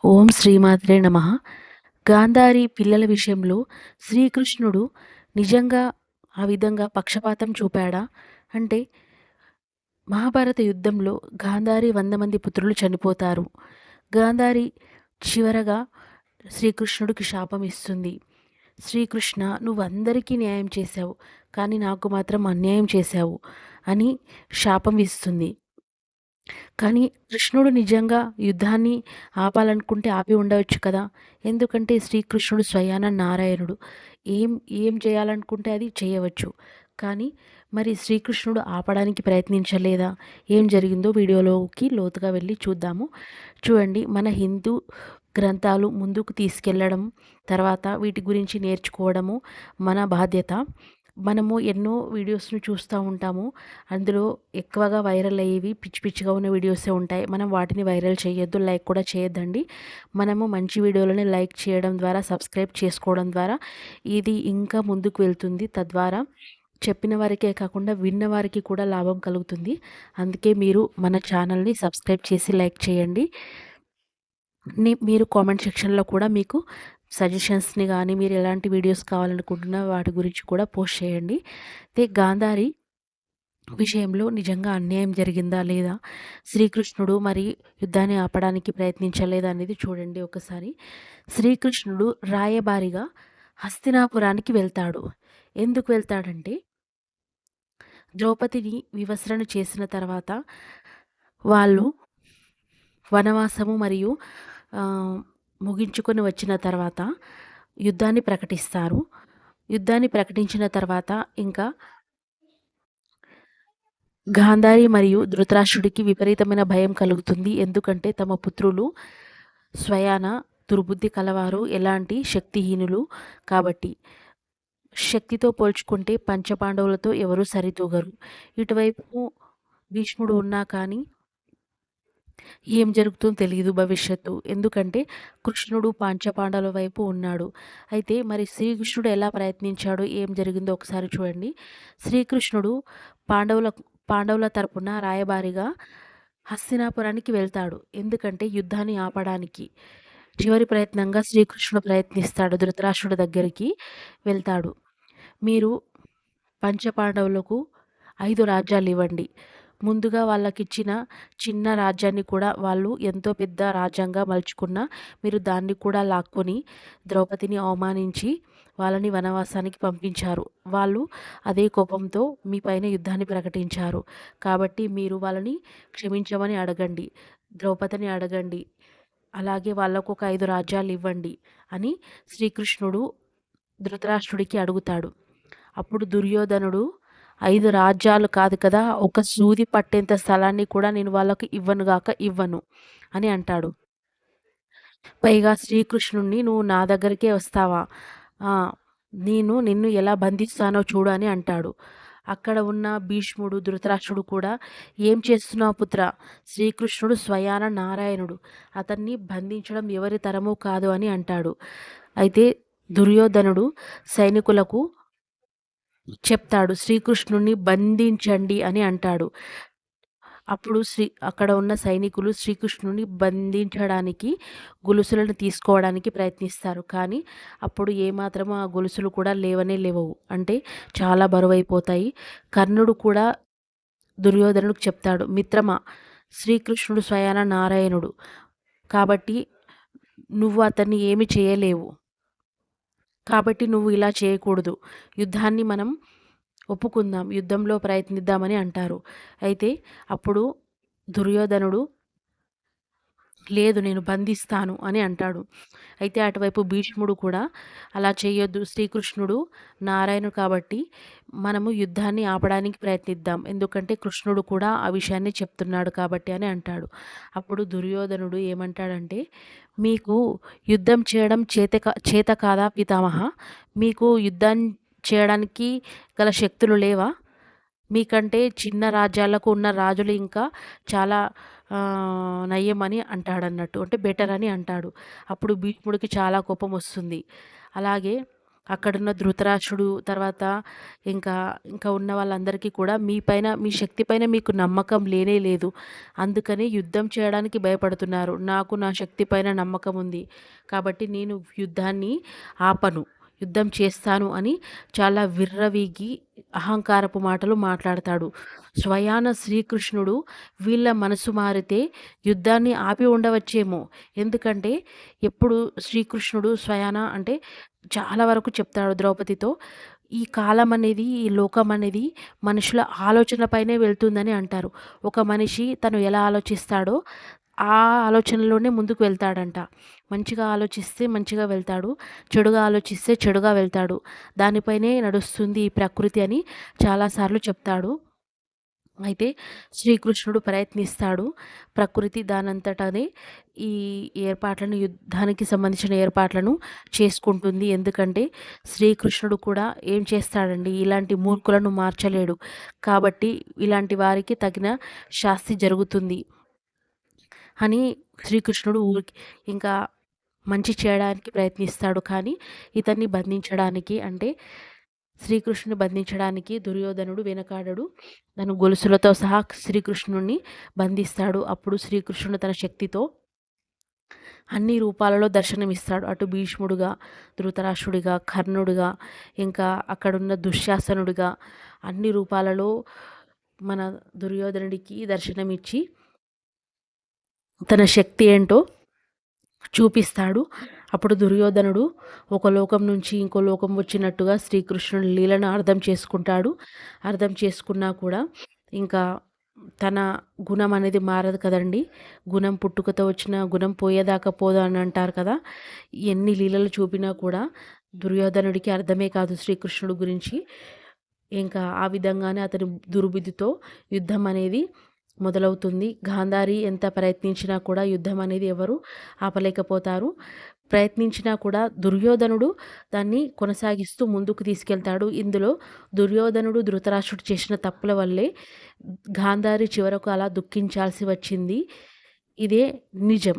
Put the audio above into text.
ఓం శ్రీమాత్రే నమః. గాంధారి పిల్లల విషయంలో శ్రీకృష్ణుడు నిజంగా ఆ విధంగా పక్షపాతం చూపాడా? అంటే మహాభారత యుద్ధంలో గాంధారి 100 మంది పుత్రులు చనిపోతారు. గాంధారి చివరగా శ్రీకృష్ణుడికి శాపం ఇస్తుంది. శ్రీకృష్ణ నువ్వందరికీ న్యాయం చేశావు. కానీ నాకు మాత్రం అన్యాయం చేశావు అని శాపం ఇస్తుంది. కానీ కృష్ణుడు నిజంగా యుద్ధాన్ని ఆపాలనుకుంటే ఆపి ఉండవచ్చు కదా! ఎందుకంటే శ్రీకృష్ణుడు స్వయాన నారాయణుడు. ఏం ఏం చేయాలనుకుంటే అది చేయవచ్చు. కానీ మరి శ్రీకృష్ణుడు ఆపడానికి ప్రయత్నించలేదా? ఏం జరిగిందో వీడియోలోకి లోతుగా వెళ్ళి చూద్దాము. చూడండి, మన హిందూ గ్రంథాలు ముందుకు తీసుకెళ్ళడం, తర్వాత వీటి గురించి నేర్చుకోవడము మన బాధ్యత. మనము ఎన్నో వీడియోస్‌ని చూస్తూ ఉంటాము. అందులో ఎక్కువగా వైరల్ అయ్యేవి పిచ్చి పిచ్చిగా ఉన్న వీడియోసే ఉంటాయి. మనం వాటిని వైరల్ చేయొద్దు. లైక్ కూడా చేయొద్దండి. మనము మంచి వీడియోలని లైక్ చేయడం ద్వారా, సబ్స్క్రైబ్ చేసుకోవడం ద్వారా ఇది ఇంకా ముందుకు వెళ్తుంది. తద్వారా చెప్పిన వారికే కాకుండా విన్న వారికి కూడా లాభం కలుగుతుంది. అందుకే మీరు మన ఛానల్‌ని సబ్స్క్రైబ్ చేసి లైక్ చేయండి. మీరు కామెంట్ సెక్షన్‌లో కూడా మీకు సజెషన్స్‌ని గానీ, మీరు ఎలాంటి వీడియోస్ కావాలనుకుంటున్నా వాటి గురించి కూడా పోస్ట్ చేయండి. అయితే గాంధారి విషయంలో నిజంగా అన్యాయం జరిగిందా లేదా? శ్రీకృష్ణుడు మరి యుద్ధాన్ని ఆపడానికి ప్రయత్నించలేదా అనేది చూడండి ఒకసారి. శ్రీకృష్ణుడు రాయబారిగా హస్తినాపురానికి వెళ్తాడు. ఎందుకు వెళ్తాడంటే, ద్రౌపదిని వివస్త్రను చేసిన తర్వాత వాళ్ళు వనవాసము మరియు ముగించుకొని వచ్చిన తర్వాత యుద్ధాన్ని ప్రకటిస్తారు. యుద్ధాన్ని ప్రకటించిన తర్వాత ఇంకా గాంధారి మరియు ధృతరాష్ట్రుడికి విపరీతమైన భయం కలుగుతుంది. ఎందుకంటే తమ పుత్రులు స్వయాన దుర్బుద్ధి కలవారు, ఎలాంటి శక్తిహీనులు కాబట్టి. శక్తితో పోల్చుకుంటే పంచపాండవులతో ఎవరు సరితూగరు. ఇటువైపు భీష్ముడు ఉన్నా కానీ ఏం జరుగుతుందో తెలియదు భవిష్యత్తు. ఎందుకంటే కృష్ణుడు పంచపాండవుల వైపు ఉన్నాడు. అయితే మరి శ్రీకృష్ణుడు ఎలా ప్రయత్నించాడు, ఏం జరిగిందో ఒకసారి చూడండి. శ్రీకృష్ణుడు పాండవుల పాండవుల తరపున రాయబారిగా హస్తినాపురానికి వెళ్తాడు. ఎందుకంటే యుద్ధాన్ని ఆపడానికి. చివరి ప్రయత్నంగా శ్రీకృష్ణుడు ప్రయత్నిస్తాడు. ధృతరాష్ట్రుడి దగ్గరికి వెళ్తాడు. మీరు పంచపాండవులకు 5 రాజ్యాలు ఇవ్వండి. ముందుగా వాళ్ళకిచ్చిన చిన్న రాజ్యాన్ని కూడా వాళ్ళు ఎంతో పెద్ద రాజ్యంగా మలుచుకున్న మీరు దాన్ని కూడా లాక్కొని ద్రౌపదిని అవమానించి వాళ్ళని వనవాసానికి పంపించారు. వాళ్ళు అదే కోపంతో మీ పైన యుద్ధాన్ని ప్రకటించారు. కాబట్టి మీరు వాళ్ళని క్షమించమని అడగండి. ద్రౌపదిని అడగండి. అలాగే వాళ్ళకు ఒక 5 రాజ్యాలు ఇవ్వండి అని శ్రీకృష్ణుడు ధృతరాష్ట్రుడికి అడుగుతాడు. అప్పుడు దుర్యోధనుడు 5 రాజ్యాలు కాదు కదా! ఒక సూది పట్టేంత స్థలాన్ని కూడా నేను వాళ్ళకి ఇవ్వను అని అంటాడు. పైగా శ్రీకృష్ణుడిని "నువ్వు నా దగ్గరికే వస్తావా? ఆ! నేను నిన్ను ఎలా బంధిస్తానో చూడు" అని అంటాడు. అక్కడ ఉన్న భీష్ముడు, ధృతరాష్ట్రుడు కూడా "ఏం చేస్తున్నావు పుత్రా? శ్రీకృష్ణుడు స్వయాన నారాయణుడు. అతన్ని బంధించడం ఎవరి తరమూ కాదు" అని అంటాడు. అయితే దుర్యోధనుడు సైనికులకు చెప్తాడు. శ్రీకృష్ణుడిని బంధించండి అని అంటాడు. అప్పుడు అక్కడ ఉన్న సైనికులు శ్రీకృష్ణుడిని బంధించడానికి గొలుసులను తీసుకోవడానికి ప్రయత్నిస్తారు. కానీ అప్పుడు ఏమాత్రం ఆ గొలుసులు కూడా లేవవు. అంటే చాలా బరువైపోతాయి. కర్ణుడు కూడా దుర్యోధనుడికి చెప్తాడు, మిత్రమా, శ్రీకృష్ణుడు స్వయాన నారాయణుడు. కాబట్టి నువ్వు అతన్ని ఏమి చేయలేవు. కాబట్టి నువ్వు ఇలా చేయకూడదు. యుద్ధాన్ని మనం ఒప్పుకుందాం, యుద్ధంలో ప్రయత్నిద్దామని అంటారు. అయితే అప్పుడు దుర్యోధనుడు లేదు, నేను బంధిస్తాను అని అంటాడు. అయితే అటువైపు భీష్ముడు కూడా అలా చేయొద్దు, శ్రీకృష్ణుడు నారాయణుడు కాబట్టి మనము యుద్ధాన్ని ఆపడానికి ప్రయత్నిద్దాం. ఎందుకంటే కృష్ణుడు కూడా ఆ విషయాన్ని చెప్తున్నాడు కాబట్టి అని అంటాడు. అప్పుడు దుర్యోధనుడు ఏమంటాడంటే, మీకు యుద్ధం చేయడం చేత కాదా పితామహ? మీకు యుద్ధం చేయడానికి గల శక్తులు లేవా? మీకంటే చిన్న రాజ్యాలకు ఉన్న రాజులు ఇంకా చాలా నయ్యమని అంటాడన్నట్టు. అంటే బెటర్ అని అంటాడు. అప్పుడు భీష్ముడికి చాలా కోపం వస్తుంది. అలాగే అక్కడున్న ధృతరాష్ట్రుడు తర్వాత ఇంకా ఇంకా ఉన్న వాళ్ళందరికీ కూడా మీ పైన మీ శక్తి పైన మీకు నమ్మకం లేనే లేదు. అందుకని యుద్ధం చేయడానికి భయపడుతున్నారు. నాకు నా శక్తి పైన నమ్మకం ఉంది. కాబట్టి నేను యుద్ధాన్ని ఆపను. యుద్ధం చేస్తాను అని చాలా విర్రవీగి అహంకారపు మాటలు మాట్లాడతాడు. స్వయాన శ్రీకృష్ణుడు వీళ్ళ మనసు మారితే యుద్ధాన్ని ఆపి ఉండవచ్చేమో. ఎందుకంటే ఎప్పుడు శ్రీకృష్ణుడు స్వయాన అంటే చాలా వరకు చెప్తాడు ద్రౌపదితో, ఈ కాలం అనేది, ఈ లోకం అనేది మనుషుల ఆలోచన పైనే వెళ్తుందని అంటారు. ఒక మనిషి తను ఎలా ఆలోచిస్తాడో ఆ ఆలోచనలోనే ముందుకు వెళ్తాడంట. మంచిగా ఆలోచిస్తే మంచిగా వెళ్తాడు, చెడుగా ఆలోచిస్తే చెడుగా వెళ్తాడు. దానిపైనే నడుస్తుంది ఈ ప్రకృతి అని చాలాసార్లు చెప్తాడు. అయితే శ్రీకృష్ణుడు ప్రయత్నిస్తాడు. ప్రకృతి దానంతట అదే ఈ ఏర్పాట్లను, యుద్ధానికి సంబంధించిన ఏర్పాట్లను చేసుకుంటుంది. ఎందుకంటే శ్రీకృష్ణుడు కూడా ఏం చేస్తాడండి, ఇలాంటి మూర్ఖులను మార్చలేడు. కాబట్టి ఇలాంటి వారికి తగిన శాస్తి జరుగుతుంది అని శ్రీకృష్ణుడు ఊరికి ఇంకా మంచి చేయడానికి ప్రయత్నిస్తాడు. కానీ ఇతన్ని బంధించడానికి అంటే శ్రీకృష్ణుని బంధించడానికి దుర్యోధనుడు వెనకాడడు. తను గొలుసులతో సహా శ్రీకృష్ణుడిని బంధిస్తాడు. అప్పుడు శ్రీకృష్ణుడు తన శక్తితో అన్ని రూపాలలో దర్శనమిస్తాడు. అటు భీష్ముడుగా, ధృతరాష్ట్రుడిగా, కర్ణుడిగా, ఇంకా అక్కడున్న దుశ్శాసనుడిగా అన్ని రూపాలలో మన దుర్యోధనుడికి దర్శనమిచ్చి తన శక్తి ఏంటో చూపిస్తాడు. అప్పుడు దుర్యోధనుడు ఒక లోకం నుంచి ఇంకో లోకం వచ్చినట్టుగా శ్రీకృష్ణుడి లీలను అర్థం చేసుకుంటాడు. అర్థం చేసుకున్నా కూడా ఇంకా తన గుణం అనేది మారదు కదండి. గుణం పుట్టుకతో వచ్చిన గుణం పోయేదాకా పోదు అని అంటారు కదా. ఎన్ని లీలలు చూపినా కూడా దుర్యోధనుడికి అర్థమే కాదు శ్రీకృష్ణుడి గురించి. ఇంకా ఆ విధంగానే అతని దుర్బుద్ధితో యుద్ధం అనేది మొదలవుతుంది. గాంధారి ఎంత ప్రయత్నించినా కూడా యుద్ధం అనేది ఎవరు ఆపలేకపోతారు. ప్రయత్నించినా కూడా దుర్యోధనుడు దాన్ని కొనసాగిస్తూ ముందుకు తీసుకెళ్తాడు. ఇందులో దుర్యోధనుడు, ధృతరాష్ట్రుడు చేసిన తప్పుల వల్లే గాంధారి చివరకు అలా దుఃఖించాల్సి వచ్చింది. ఇదే నిజం.